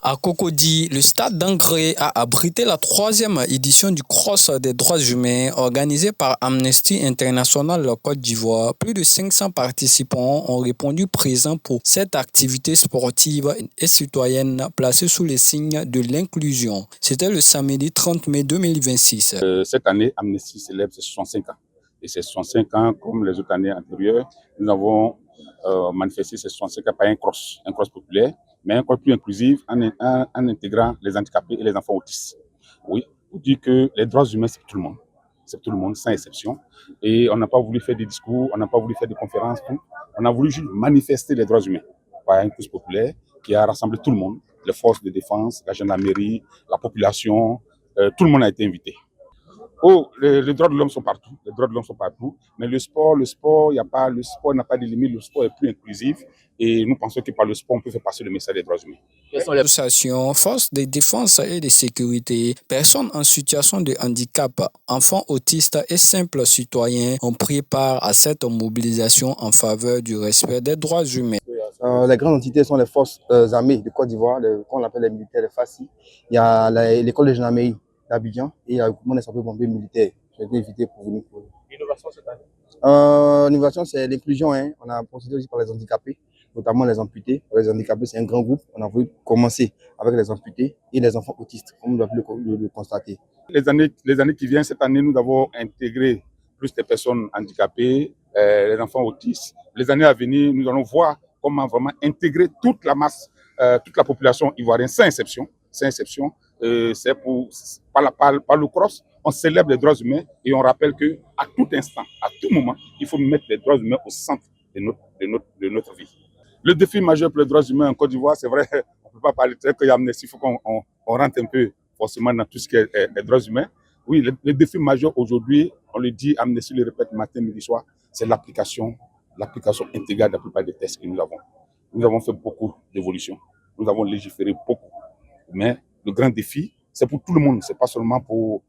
À Cocody, le stade d'Angré a abrité la 3e édition du Cross des droits humains organisé par Amnesty International Côte d'Ivoire. Plus de 500 participants ont répondu présents pour cette activité sportive et citoyenne placée sous les signes de l'inclusion. C'était le samedi 30 mai 2026. Cette année, Amnesty célèbre ses 65 ans. Et ces 65 ans, comme les autres années antérieures, nous avons manifesté ces 65 ans par un cross populaire, mais un cross plus inclusif en intégrant les handicapés et les enfants autistes. Oui, pour dire que les droits humains, c'est tout le monde. C'est tout le monde, sans exception. Et on n'a pas voulu faire des discours, on n'a pas voulu faire des conférences, tout. On a voulu juste manifester les droits humains par un cross populaire qui a rassemblé tout le monde, les forces de défense, la gendarmerie, la population, tout le monde a été invité. Oh, les droits de l'homme sont partout. Les droits de l'homme sont partout. Mais le sport, le sport n'a pas de limite. Le sport est plus inclusif. Et nous pensons que par le sport, on peut faire passer le message des droits humains. Quelles sont les associations, forces de défense et de sécurité, personnes en situation de handicap, enfants autistes et simples citoyens ont pris part à cette mobilisation en faveur du respect des droits humains? Les grandes entités sont les forces armées de Côte d'Ivoire, qu'on appelle les militaires, les FACI. Il y a l'école de gendarmerie d'Abidjan et il y a le groupement des sapeurs-pompiers militaires. J'ai été invité pour venir. L'innovation cette année? L'innovation, c'est l'inclusion. On a procédé aussi par les handicapés, notamment les amputés. Les handicapés, c'est un grand groupe. On a voulu commencer avec les amputés et les enfants autistes, comme vous avez pu le constater. Les années qui viennent, cette année, nous avons intégré plus de personnes handicapées, les enfants autistes. Les années à venir, nous allons voir comment vraiment intégrer toute la masse, toute la population ivoirienne, sans exception. C'est par le cross, on célèbre les droits humains et on rappelle qu'à tout instant, à tout moment, il faut mettre les droits humains au centre de notre vie. Le défi majeur pour les droits humains en Côte d'Ivoire, c'est vrai, on ne peut pas parler de qu'il y a Amnesty, il faut qu'on rentre un peu forcément dans tout ce qui est les droits humains. Oui, le défi majeur aujourd'hui, on le dit, Amnesty le répète matin, midi, soir, c'est l'application intégrale de la plupart des textes que nous avons. Nous avons fait beaucoup d'évolutions, nous avons légiféré beaucoup, mais le grand défi, c'est pour tout le monde, c'est pas seulement pour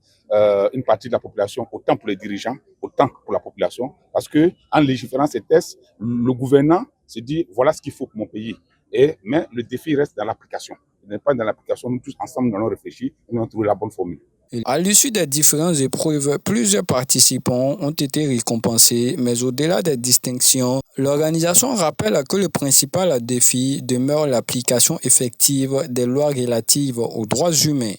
une partie de la population, autant pour les dirigeants, autant que pour la population, parce que en légiférant ces textes, le gouvernant se dit voilà ce qu'il faut pour mon pays. Mais le défi reste dans l'application. Il n'est pas dans l'application, nous tous ensemble nous allons réfléchir et nous allons trouver la bonne formule. À l'issue des différentes épreuves, plusieurs participants ont été récompensés, mais au-delà des distinctions, l'organisation rappelle que le principal défi demeure l'application effective des lois relatives aux droits humains.